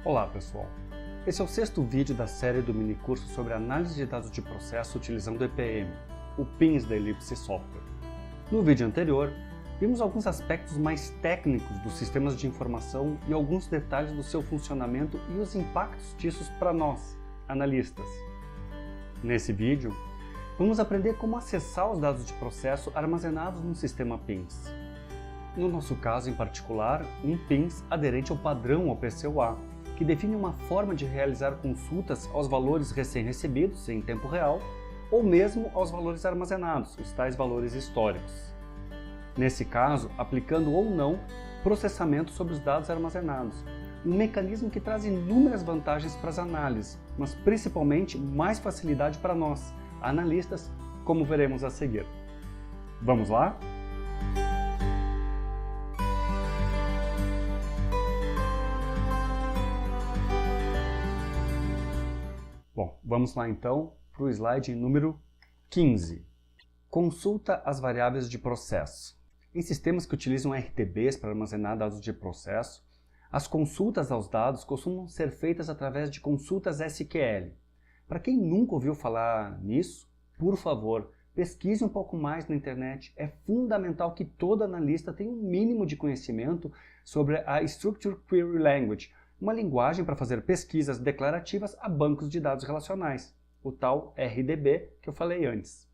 Olá pessoal, esse é o sexto vídeo da série do minicurso sobre análise de dados de processo utilizando o EPM, o PIMS da Ellipse Software. No vídeo anterior, vimos alguns aspectos mais técnicos dos sistemas de informação e alguns detalhes do seu funcionamento e os impactos disso para nós, analistas. Nesse vídeo, vamos aprender como acessar os dados de processo armazenados no sistema PIMS. No nosso caso em particular, um PIMS aderente ao padrão OPC-UA, que define uma forma de realizar consultas aos valores recém-recebidos em tempo real ou mesmo aos valores armazenados, os tais valores históricos. Nesse caso, aplicando ou não processamento sobre os dados armazenados, um mecanismo que traz inúmeras vantagens para as análises, mas principalmente mais facilidade para nós, analistas, como veremos a seguir. Vamos lá? Bom, vamos lá então para o slide número 15. Consulta as variáveis de processo. Em sistemas que utilizam RTBs para armazenar dados de processo, as consultas aos dados costumam ser feitas através de consultas SQL. Para quem nunca ouviu falar nisso, por favor, pesquise um pouco mais na internet. É fundamental que todo analista tenha um mínimo de conhecimento sobre a Structured Query Language, uma linguagem para fazer pesquisas declarativas a bancos de dados relacionais, o tal RDB que eu falei antes.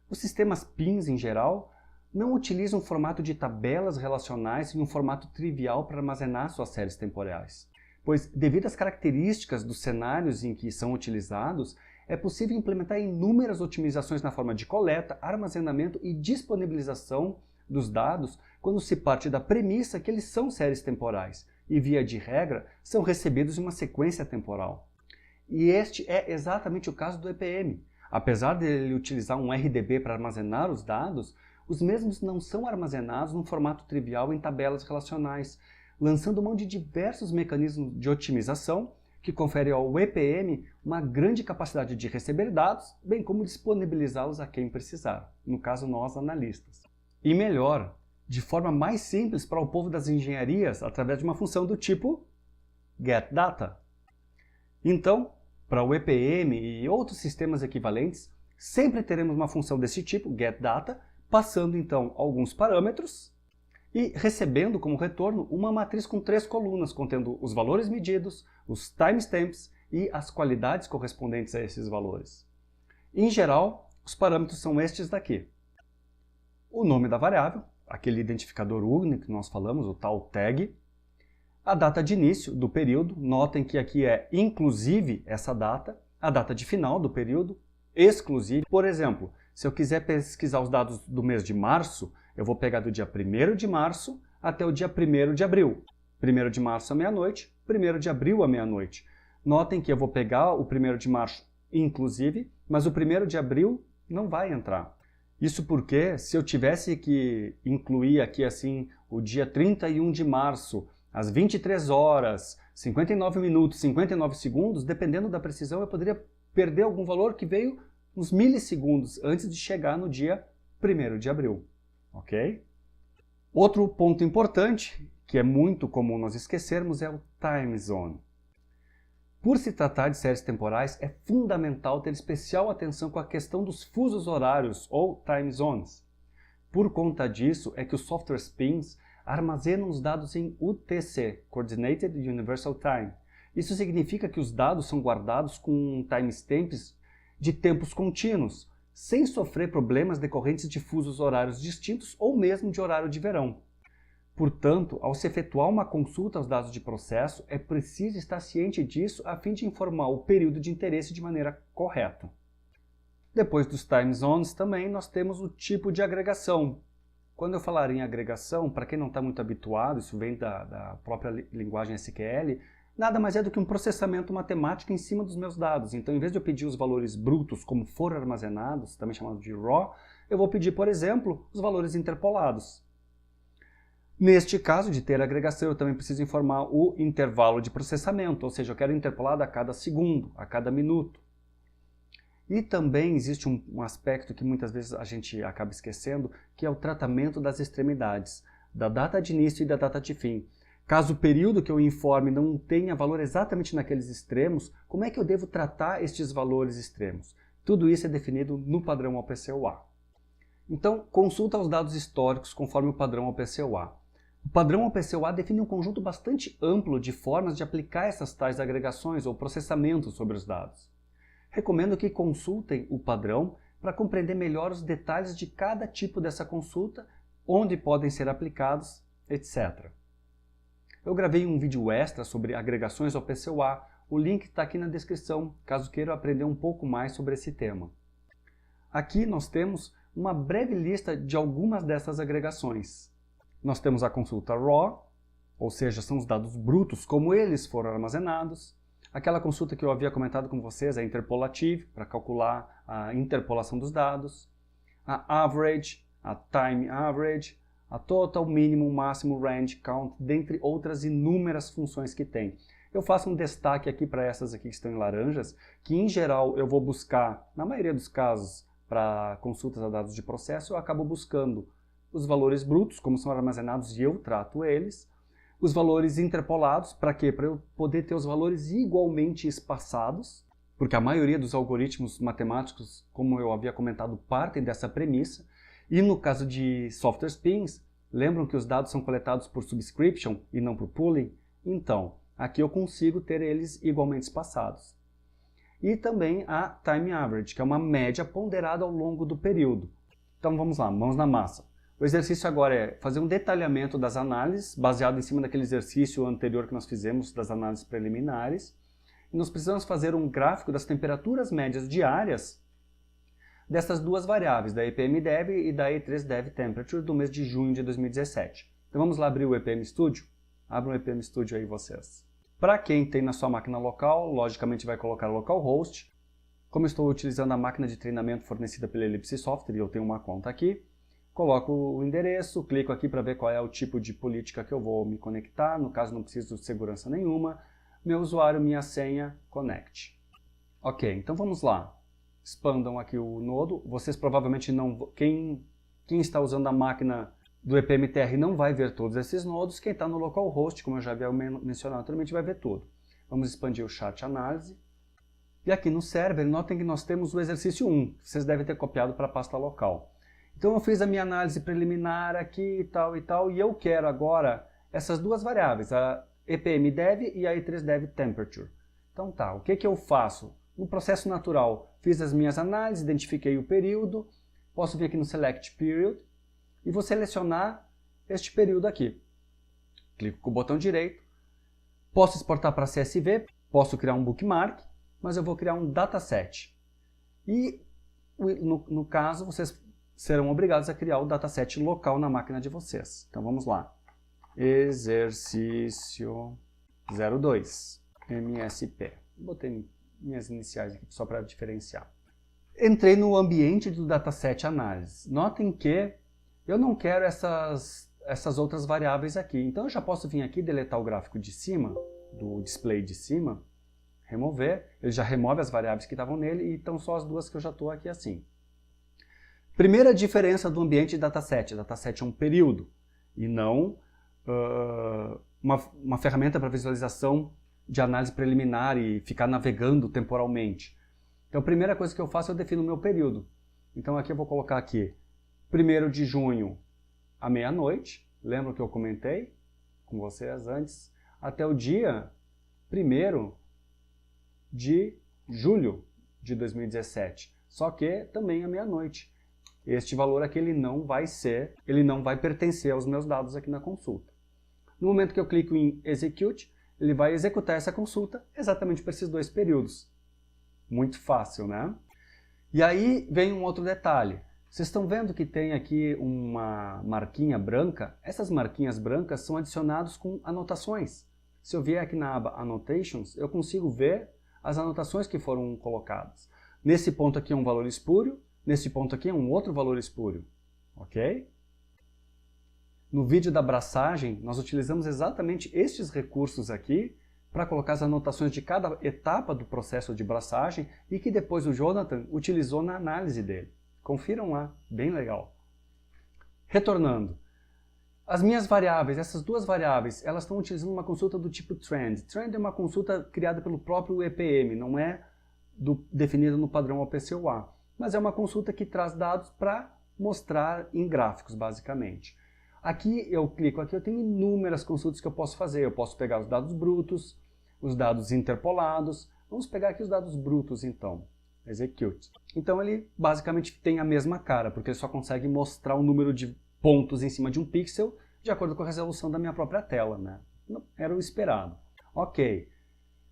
Os sistemas PIMS, em geral, não utilizam um formato de tabelas relacionais em um formato trivial para armazenar suas séries temporais, pois, devido às características dos cenários em que são utilizados, é possível implementar inúmeras otimizações na forma de coleta, armazenamento e disponibilização dos dados quando se parte da premissa que eles são séries temporais e, via de regra, são recebidos em uma sequência temporal. E este é exatamente o caso do EPM. Apesar de ele utilizar um RDB para armazenar os dados, os mesmos não são armazenados num formato trivial em tabelas relacionais, lançando mão de diversos mecanismos de otimização que conferem ao EPM uma grande capacidade de receber dados, bem como disponibilizá-los a quem precisar, no caso nós analistas. E melhor, de forma mais simples para o povo das engenharias, através de uma função do tipo getData. Então, para o EPM e outros sistemas equivalentes, sempre teremos uma função desse tipo, getData, passando então alguns parâmetros e recebendo como retorno uma matriz com 3 colunas, contendo os valores medidos, os timestamps e as qualidades correspondentes a esses valores. Em geral, os parâmetros são estes daqui. O nome da variável, aquele identificador único que nós falamos, o tal tag, a data de início do período, notem que aqui é inclusive essa data, a data de final do período, exclusive. Por exemplo, se eu quiser pesquisar os dados do mês de março, eu vou pegar do dia 1º de março até o dia 1º de abril. 1º de março à meia-noite, 1º de abril à meia-noite. Notem que eu vou pegar o 1º de março inclusive, mas o 1º de abril não vai entrar. Isso porque, se eu tivesse que incluir aqui assim o dia 31 de março, às 23 horas, 59 minutos, 59 segundos, dependendo da precisão, eu poderia perder algum valor que veio uns milissegundos antes de chegar no dia 1º de abril. Ok? Outro ponto importante, que é muito comum nós esquecermos, é o time zone. Por se tratar de séries temporais, é fundamental ter especial atenção com a questão dos fusos horários, ou time zones. Por conta disso, é que os softwares PIMS armazenam os dados em UTC, Coordinated Universal Time. Isso significa que os dados são guardados com timestamps de tempos contínuos, sem sofrer problemas decorrentes de fusos horários distintos ou mesmo de horário de verão. Portanto, ao se efetuar uma consulta aos dados de processo, é preciso estar ciente disso a fim de informar o período de interesse de maneira correta. Depois dos time zones também nós temos o tipo de agregação. Quando eu falar em agregação, para quem não está muito habituado, isso vem da própria linguagem SQL, nada mais é do que um processamento matemático em cima dos meus dados. Então, em vez de eu pedir os valores brutos como foram armazenados, também chamado de raw, eu vou pedir, por exemplo, os valores interpolados. Neste caso de ter agregação, eu também preciso informar o intervalo de processamento, ou seja, eu quero interpolado a cada segundo, a cada minuto. E também existe um aspecto que muitas vezes a gente acaba esquecendo, que é o tratamento das extremidades, da data de início e da data de fim. Caso o período que eu informe não tenha valor exatamente naqueles extremos, como é que eu devo tratar estes valores extremos? Tudo isso é definido no padrão OPCOA. Então, consulta os dados históricos conforme o padrão OPCOA. O padrão OPCOA define um conjunto bastante amplo de formas de aplicar essas tais agregações ou processamentos sobre os dados. Recomendo que consultem o padrão para compreender melhor os detalhes de cada tipo dessa consulta, onde podem ser aplicados, etc. Eu gravei um vídeo extra sobre agregações OPCOA, o link está aqui na descrição, caso queiram aprender um pouco mais sobre esse tema. Aqui nós temos uma breve lista de algumas dessas agregações. Nós temos a consulta raw, ou seja, são os dados brutos como eles foram armazenados. Aquela consulta que eu havia comentado com vocês, a interpolative, para calcular a interpolação dos dados. A average, a time average, a total, minimum, máximo, range, count, dentre outras inúmeras funções que tem. Eu faço um destaque aqui para essas aqui que estão em laranjas, que em geral eu vou buscar, na maioria dos casos, para consultas a dados de processo, eu acabo buscando os valores brutos, como são armazenados e eu trato eles, os valores interpolados, para quê? Para eu poder ter os valores igualmente espaçados, porque a maioria dos algoritmos matemáticos, como eu havia comentado, partem dessa premissa, e no caso de software spins, lembram que os dados são coletados por subscription e não por pooling? Então, aqui eu consigo ter eles igualmente espaçados. E também a time average, que é uma média ponderada ao longo do período. Então vamos lá, mãos na massa. O exercício agora é fazer um detalhamento das análises, baseado em cima daquele exercício anterior que nós fizemos, das análises preliminares. E nós precisamos fazer um gráfico das temperaturas médias diárias dessas duas variáveis, da EPM-Dev e da E3Dev Temperature, do mês de junho de 2017. Então vamos lá abrir o EPM Studio? Abra o EPM Studio aí vocês. Para quem tem na sua máquina local, logicamente vai colocar localhost. Como eu estou utilizando a máquina de treinamento fornecida pela Ellipse Software e eu tenho uma conta aqui, coloco o endereço, clico aqui para ver qual é o tipo de política que eu vou me conectar, no caso não preciso de segurança nenhuma, meu usuário, minha senha, connect. Ok, então vamos lá. Expandam aqui o nodo, vocês provavelmente não... Quem está usando a máquina do EPMTR não vai ver todos esses nodos, quem está no localhost, como eu já havia mencionado anteriormente, vai ver tudo. Vamos expandir o chat análise. E aqui no server, notem que nós temos o exercício 1, que vocês devem ter copiado para a pasta local. Então eu fiz a minha análise preliminar aqui e tal, e eu quero agora essas duas variáveis, a EPM-Dev e a E3Dev Temperature. Então tá, o que eu faço? No processo natural, fiz as minhas análises, identifiquei o período, posso vir aqui no Select Period e vou selecionar este período aqui. Clico com o botão direito, posso exportar para CSV, posso criar um bookmark, mas eu vou criar um dataset. E no caso, vocês serão obrigados a criar o dataset local na máquina de vocês. Então vamos lá. Exercício 02, MSP. Botei minhas iniciais aqui só para diferenciar. Entrei no ambiente do dataset análise. Notem que eu não quero essas outras variáveis aqui. Então eu já posso vir aqui deletar o gráfico de cima, do display de cima, remover. Ele já remove as variáveis que estavam nele e estão só as duas que eu já estou aqui assim. Primeira diferença do ambiente de dataset. Dataset é um período e não uma ferramenta para visualização de análise preliminar e ficar navegando temporalmente. Então a primeira coisa que eu faço, eu defino o meu período. Então aqui eu vou colocar aqui 1º de junho à meia-noite, lembra que eu comentei com vocês antes, até o dia 1º de julho de 2017, só que também à meia-noite. Este valor aqui ele não vai pertencer aos meus dados aqui na consulta. No momento que eu clico em Execute, ele vai executar essa consulta exatamente para esses dois períodos. Muito fácil, né? E aí vem um outro detalhe. Vocês estão vendo que tem aqui uma marquinha branca? Essas marquinhas brancas são adicionadas com anotações. Se eu vier aqui na aba Annotations, eu consigo ver as anotações que foram colocadas. Nesse ponto aqui é um valor espúrio, nesse ponto aqui é um outro valor espúrio. Ok? No vídeo da braçagem, nós utilizamos exatamente estes recursos aqui para colocar as anotações de cada etapa do processo de braçagem e que depois o Jonathan utilizou na análise dele. Confiram lá, bem legal. Retornando, As minhas variáveis, essas duas variáveis, elas estão utilizando uma consulta do tipo trend. Trend é uma consulta criada pelo próprio EPM, não é definida no padrão OPC-UA, mas é uma consulta que traz dados para mostrar em gráficos, basicamente. Aqui eu clico, aqui eu tenho inúmeras consultas que eu posso fazer. Eu posso pegar os dados brutos, os dados interpolados. Vamos pegar aqui os dados brutos, então. Execute. Então ele basicamente tem a mesma cara, porque ele só consegue mostrar o número de pontos em cima de um pixel de acordo com a resolução da minha própria tela, né? Era o esperado. Ok.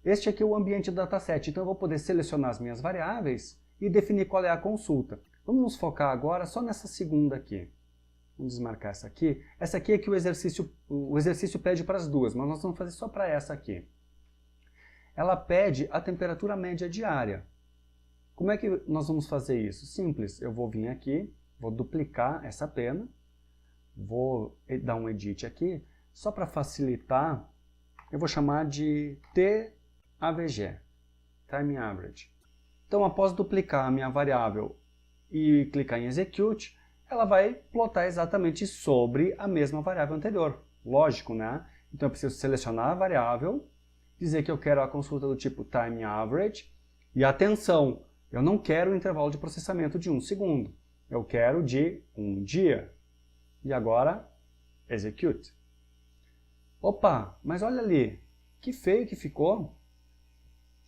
Este aqui é o ambiente do dataset, então eu vou poder selecionar as minhas variáveis e definir qual é a consulta. Vamos nos focar agora só nessa segunda aqui. Vamos desmarcar essa aqui. Essa aqui é que o exercício pede para as duas, mas nós vamos fazer só para essa aqui. Ela pede a temperatura média diária. Como é que nós vamos fazer isso? Simples, eu vou vir aqui, vou duplicar essa pena, vou dar um edit aqui, só para facilitar, eu vou chamar de TAVG, Time Average. Então, após duplicar a minha variável e clicar em Execute, ela vai plotar exatamente sobre a mesma variável anterior. Lógico, né? Então eu preciso selecionar a variável, dizer que eu quero a consulta do tipo Time Average, e atenção, eu não quero o intervalo de processamento de 1 segundo, eu quero de 1 dia. E agora, Execute. Opa, mas olha ali, que feio que ficou.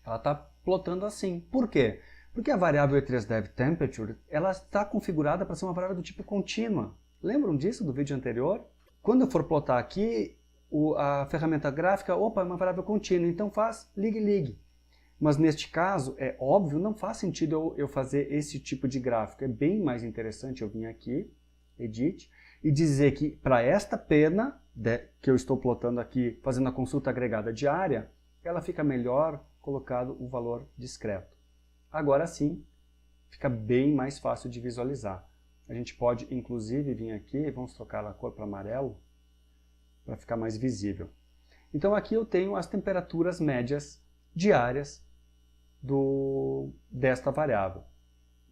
Ela está plotando assim. Por quê? Porque a variável E3DevTemperature, ela está configurada para ser uma variável do tipo contínua. Lembram disso do vídeo anterior? Quando eu for plotar aqui, a ferramenta gráfica, opa, é uma variável contínua, então faz lig. Mas neste caso, é óbvio, não faz sentido eu fazer esse tipo de gráfico. É bem mais interessante eu vir aqui, Edit, e dizer que para esta pena, que eu estou plotando aqui, fazendo a consulta agregada diária, ela fica melhor colocado o valor discreto. Agora sim, fica bem mais fácil de visualizar. A gente pode, inclusive, vir aqui, vamos trocar a cor para amarelo, para ficar mais visível. Então aqui eu tenho as temperaturas médias diárias desta variável.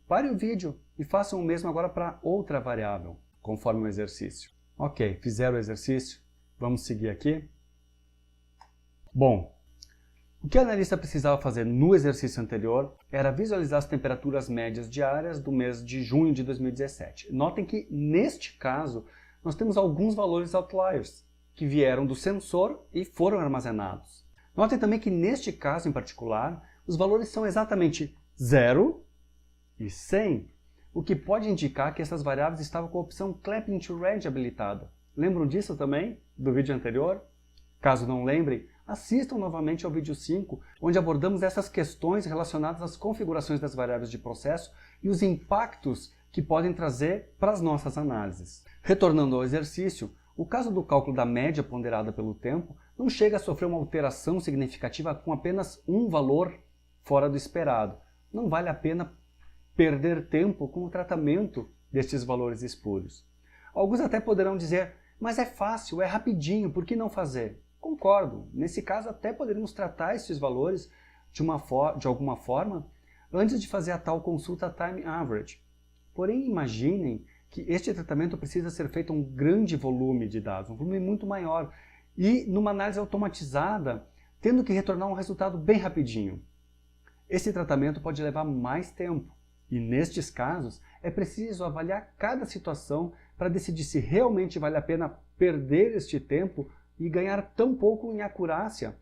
Pare o vídeo e façam o mesmo agora para outra variável, conforme o exercício. Ok, fizeram o exercício? Vamos seguir aqui? Bom, o que o analista precisava fazer no exercício anterior era visualizar as temperaturas médias diárias do mês de junho de 2017. Notem que, neste caso, nós temos alguns valores outliers que vieram do sensor e foram armazenados. Notem também que, neste caso em particular, os valores são exatamente 0 e 100, o que pode indicar que essas variáveis estavam com a opção Clamping to Range habilitada. Lembram disso também, do vídeo anterior? Caso não lembrem, assistam novamente ao vídeo 5, onde abordamos essas questões relacionadas às configurações das variáveis de processo e os impactos que podem trazer para as nossas análises. Retornando ao exercício, o caso do cálculo da média ponderada pelo tempo não chega a sofrer uma alteração significativa com apenas um valor fora do esperado. Não vale a pena perder tempo com o tratamento destes valores espúrios. Alguns até poderão dizer, mas é fácil, é rapidinho, por que não fazer? Concordo, nesse caso até poderíamos tratar esses valores de alguma forma antes de fazer a tal consulta Time Average. Porém, imaginem que este tratamento precisa ser feito a um grande volume de dados, um volume muito maior, e numa análise automatizada, tendo que retornar um resultado bem rapidinho. Esse tratamento pode levar mais tempo, e nestes casos é preciso avaliar cada situação para decidir se realmente vale a pena perder este tempo e ganhar tão pouco em acurácia.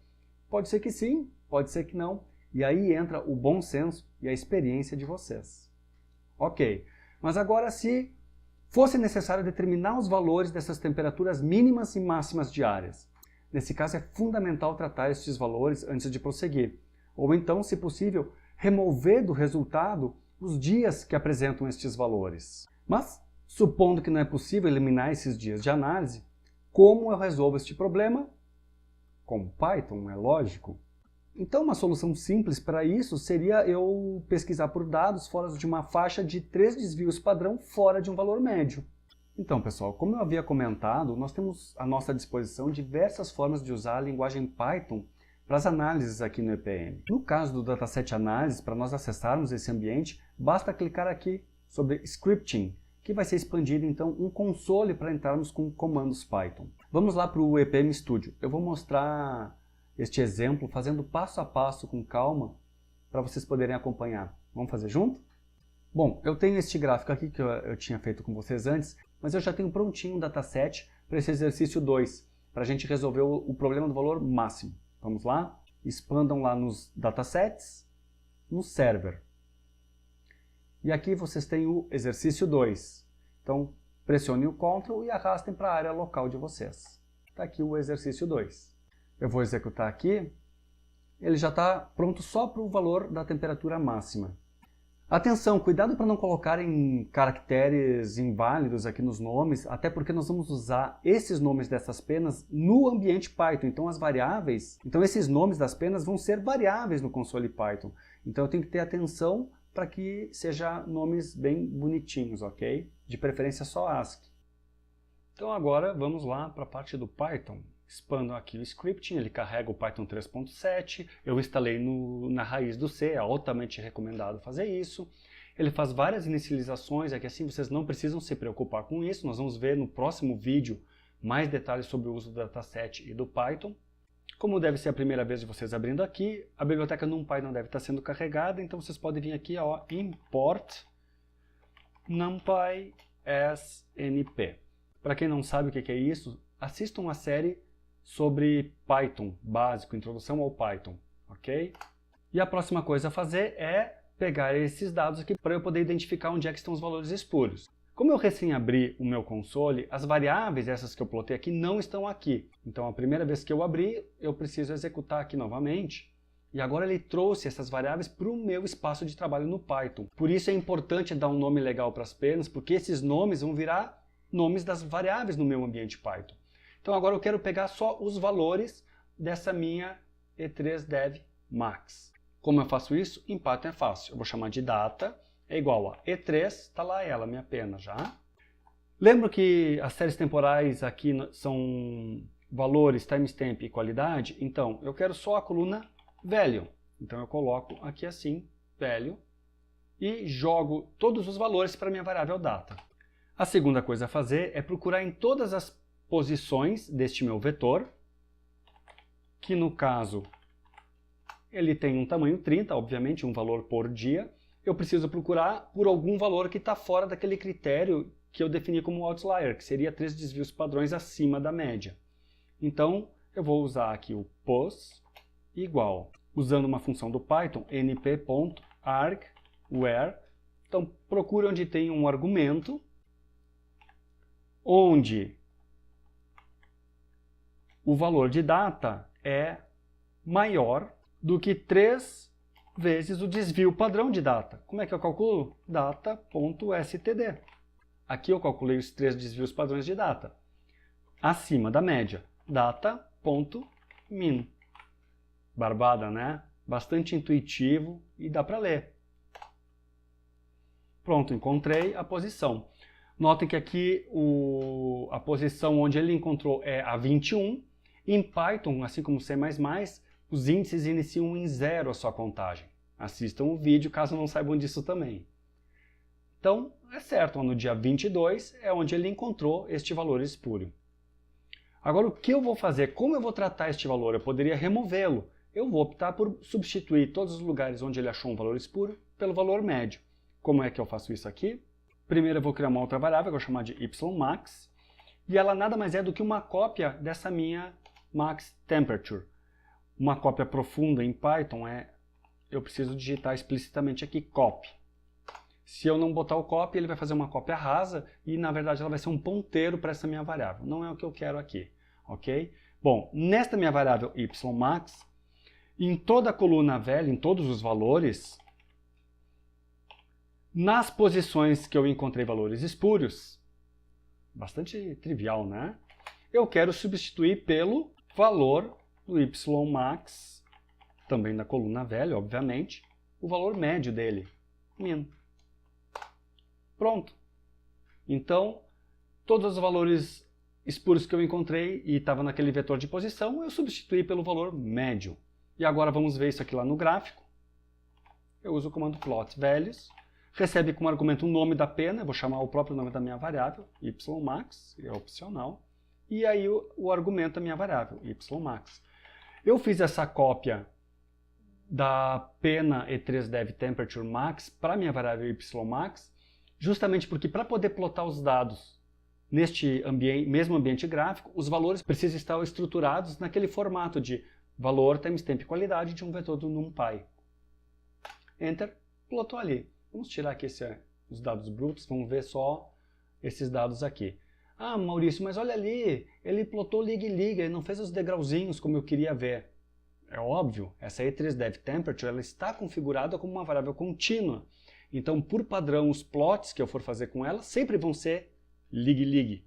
Pode ser que sim, pode ser que não. E aí entra o bom senso e a experiência de vocês. Ok, mas agora se fosse necessário determinar os valores dessas temperaturas mínimas e máximas diárias. Nesse caso é fundamental tratar estes valores antes de prosseguir. Ou então, se possível, remover do resultado os dias que apresentam estes valores. Mas, supondo que não é possível eliminar esses dias de análise, como eu resolvo este problema? Com Python, é lógico. Então, uma solução simples para isso seria eu pesquisar por dados fora de uma faixa de 3 desvios padrão fora de um valor médio. Então, pessoal, como eu havia comentado, nós temos à nossa disposição diversas formas de usar a linguagem Python para as análises aqui no EPM. No caso do Dataset Analysis, para nós acessarmos esse ambiente, basta clicar aqui sobre Scripting que vai ser expandido então um console para entrarmos com comandos Python. Vamos lá para o EPM Studio. Eu vou mostrar este exemplo fazendo passo a passo com calma para vocês poderem acompanhar. Vamos fazer junto? Bom, eu tenho este gráfico aqui que eu tinha feito com vocês antes, mas eu já tenho prontinho um dataset para esse exercício 2, para a gente resolver o problema do valor máximo. Vamos lá? Expandam lá nos datasets, no server. E aqui vocês têm o exercício 2. Então, pressionem o Ctrl e arrastem para a área local de vocês. Está aqui o exercício 2. Eu vou executar aqui. Ele já está pronto só para o valor da temperatura máxima. Atenção, cuidado para não colocarem caracteres inválidos aqui nos nomes, até porque nós vamos usar esses nomes dessas penas no ambiente Python. Então esses nomes das penas vão ser variáveis no console Python. Então eu tenho que ter atenção para que sejam nomes bem bonitinhos, ok? De preferência só ASCII. Então agora vamos lá para a parte do Python. Expando aqui o scripting, ele carrega o Python 3.7, eu instalei na raiz do C, é altamente recomendado fazer isso. Ele faz várias inicializações, aqui assim vocês não precisam se preocupar com isso, nós vamos ver no próximo vídeo mais detalhes sobre o uso do dataset e do Python. Como deve ser a primeira vez de vocês abrindo aqui, a biblioteca NumPy não deve estar sendo carregada, então vocês podem vir aqui, ó, import numpy as np. Para quem não sabe o que é isso, assistam uma série sobre Python básico, introdução ao Python, ok? E a próxima coisa a fazer é pegar esses dados aqui para eu poder identificar onde é que estão os valores espúrios. Como eu recém abri o meu console, as variáveis, essas que eu plotei aqui, não estão aqui. Então a primeira vez que eu abri, eu preciso executar aqui novamente. E agora ele trouxe essas variáveis para o meu espaço de trabalho no Python. Por isso é importante dar um nome legal para as penas, porque esses nomes vão virar nomes das variáveis no meu ambiente Python. Então agora eu quero pegar só os valores dessa minha E3Dev Max. Como eu faço isso? Em Python é fácil. Eu vou chamar de data, é igual a E3, está lá ela, minha pena já. Lembro que as séries temporais aqui são valores, timestamp e qualidade? Então, eu quero só a coluna value. Então eu coloco aqui assim, value, e jogo todos os valores para a minha variável data. A segunda coisa a fazer é procurar em todas as posições deste meu vetor, que no caso ele tem um tamanho 30, obviamente, um valor por dia. Eu preciso procurar por algum valor que está fora daquele critério que eu defini como outlier, que seria 3 desvios padrões acima da média. Então, eu vou usar aqui o pos igual, usando uma função do Python, np.argwhere. Então, procure onde tem um argumento, onde o valor de data é maior do que 3 vezes o desvio padrão de data. Como é que eu calculo? Data.std. Aqui eu calculei os 3 desvios padrões de data. Acima da média. Data.min. Barbada, né? Bastante intuitivo e dá para ler. Pronto, encontrei a posição. Notem que aqui a posição onde ele encontrou é a 21. Em Python, assim como C++, os índices iniciam em 0 a sua contagem. Assistam o vídeo caso não saibam disso também. Então, é certo, no dia 22 é onde ele encontrou este valor espúrio. Agora, o que eu vou fazer? Como eu vou tratar este valor? Eu poderia removê-lo. Eu vou optar por substituir todos os lugares onde ele achou um valor espúrio pelo valor médio. Como é que eu faço isso aqui? Primeiro eu vou criar uma outra variável, que eu vou chamar de ymax, e ela nada mais é do que uma cópia dessa minha max temperature. Uma cópia profunda em Python eu preciso digitar explicitamente aqui copy. Se eu não botar o copy, ele vai fazer uma cópia rasa e na verdade ela vai ser um ponteiro para essa minha variável. Não é o que eu quero aqui, ok? Bom, nesta minha variável ymax, em toda a coluna velha, em todos os valores, nas posições que eu encontrei valores espúrios, bastante trivial, né? Eu quero substituir pelo valor do ymax, também na coluna velha, obviamente, o valor médio dele, min. Pronto. Então, todos os valores espúrios que eu encontrei e estava naquele vetor de posição, eu substituí pelo valor médio. E agora vamos ver isso aqui lá no gráfico. Eu uso o comando plot values. recebe como argumento o nome da pena, eu vou chamar o próprio nome da minha variável, ymax, é opcional, e aí o argumento da minha variável, ymax. Eu fiz essa cópia da pena e3devTemperatureMax para minha variável ymax, justamente porque para poder plotar os dados neste mesmo ambiente gráfico, os valores precisam estar estruturados naquele formato de valor times tempo e qualidade de um vetor do NumPy. Enter, plotou ali. Vamos tirar aqui os dados brutos, vamos ver só esses dados aqui. Ah, Maurício, mas olha ali, ele plotou liga e não fez os degrauzinhos como eu queria ver. É óbvio, essa e3devTemperature ela está configurada como uma variável contínua. Então, por padrão, os plots que eu for fazer com ela sempre vão ser lig.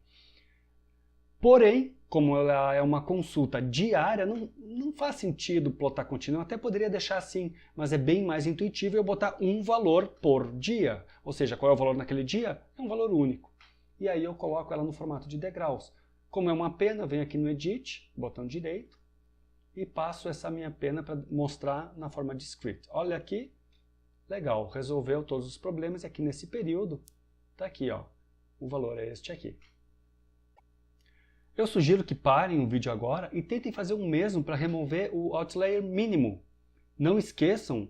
Porém, como ela é uma consulta diária, não faz sentido plotar contínuo. Eu até poderia deixar assim, mas é bem mais intuitivo eu botar um valor por dia. Ou seja, qual é o valor naquele dia? É um valor único. E aí eu coloco ela no formato de degraus. Como é uma pena, eu venho aqui no Edit, botão direito, e passo essa minha pena para mostrar na forma de script. Olha aqui, legal, resolveu todos os problemas e aqui nesse período, está aqui, ó, o valor é este aqui. Eu sugiro que parem o vídeo agora e tentem fazer o mesmo para remover o outlier mínimo. Não esqueçam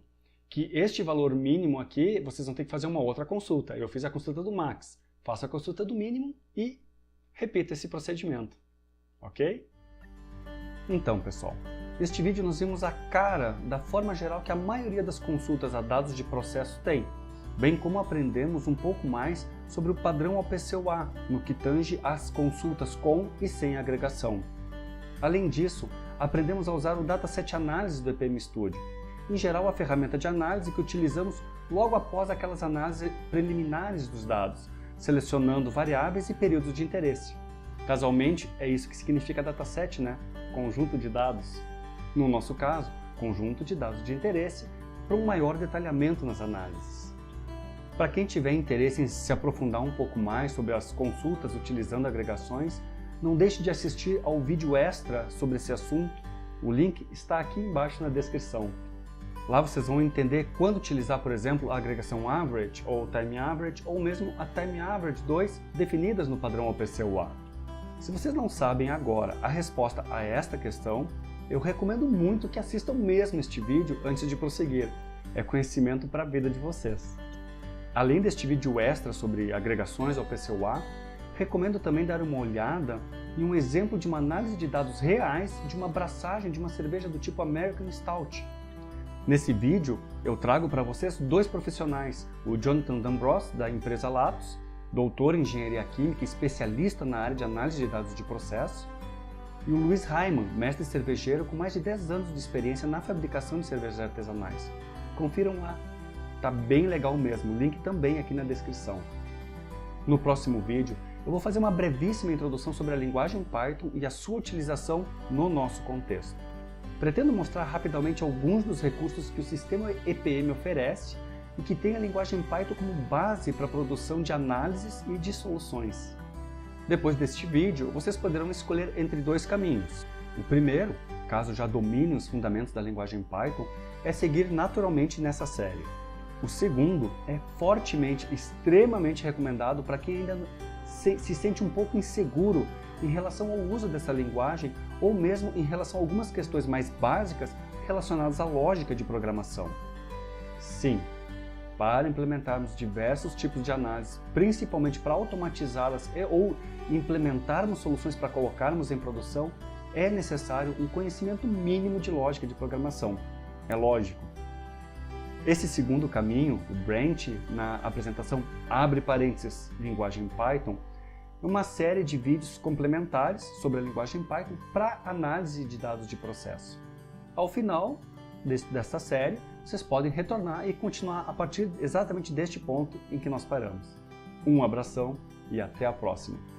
que este valor mínimo aqui, vocês vão ter que fazer uma outra consulta. Eu fiz a consulta do max, faço a consulta do mínimo e repita esse procedimento, ok? Então, pessoal, neste vídeo nós vimos a cara da forma geral que a maioria das consultas a dados de processo tem, bem como aprendemos um pouco mais sobre o padrão OPC-UA no que tange às consultas com e sem agregação. Além disso, aprendemos a usar o Dataset Analysis do EPM Studio, em geral a ferramenta de análise que utilizamos logo após aquelas análises preliminares dos dados, selecionando variáveis e períodos de interesse. Casualmente, é isso que significa dataset, né? Conjunto de dados. No nosso caso, conjunto de dados de interesse para um maior detalhamento nas análises. Para quem tiver interesse em se aprofundar um pouco mais sobre as consultas utilizando agregações, não deixe de assistir ao vídeo extra sobre esse assunto. O link está aqui embaixo na descrição. Lá vocês vão entender quando utilizar, por exemplo, a agregação average ou time average ou mesmo a time average 2 definidas no padrão OPC-UA. Se vocês não sabem agora a resposta a esta questão, eu recomendo muito que assistam mesmo este vídeo antes de prosseguir. É conhecimento para a vida de vocês. Além deste vídeo extra sobre agregações OPC-UA, recomendo também dar uma olhada em um exemplo de uma análise de dados reais de uma braçagem de uma cerveja do tipo American Stout. Nesse vídeo, eu trago para vocês dois profissionais, o Jonathan D'Ambros, da empresa Latos, doutor em engenharia química e especialista na área de análise de dados de processo, e o Luiz Raimann, mestre cervejeiro com mais de 10 anos de experiência na fabricação de cervejas artesanais. Confiram lá, tá bem legal mesmo, o link também aqui na descrição. No próximo vídeo, eu vou fazer uma brevíssima introdução sobre a linguagem Python e a sua utilização no nosso contexto. Pretendo mostrar rapidamente alguns dos recursos que o sistema EPM oferece e que tem a linguagem Python como base para a produção de análises e de soluções. Depois deste vídeo, vocês poderão escolher entre dois caminhos. O primeiro, caso já dominem os fundamentos da linguagem Python, é seguir naturalmente nessa série. O segundo é fortemente, extremamente recomendado para quem ainda se sente um pouco inseguro em relação ao uso dessa linguagem ou mesmo em relação a algumas questões mais básicas relacionadas à lógica de programação. Sim, para implementarmos diversos tipos de análise, principalmente para automatizá-las ou implementarmos soluções para colocarmos em produção, é necessário um conhecimento mínimo de lógica de programação. É lógico. Esse segundo caminho, o Branch, na apresentação abre parênteses linguagem Python, é uma série de vídeos complementares sobre a linguagem Python para análise de dados de processo. Ao final dessa série, vocês podem retornar e continuar a partir exatamente deste ponto em que nós paramos. Um abração e até a próxima!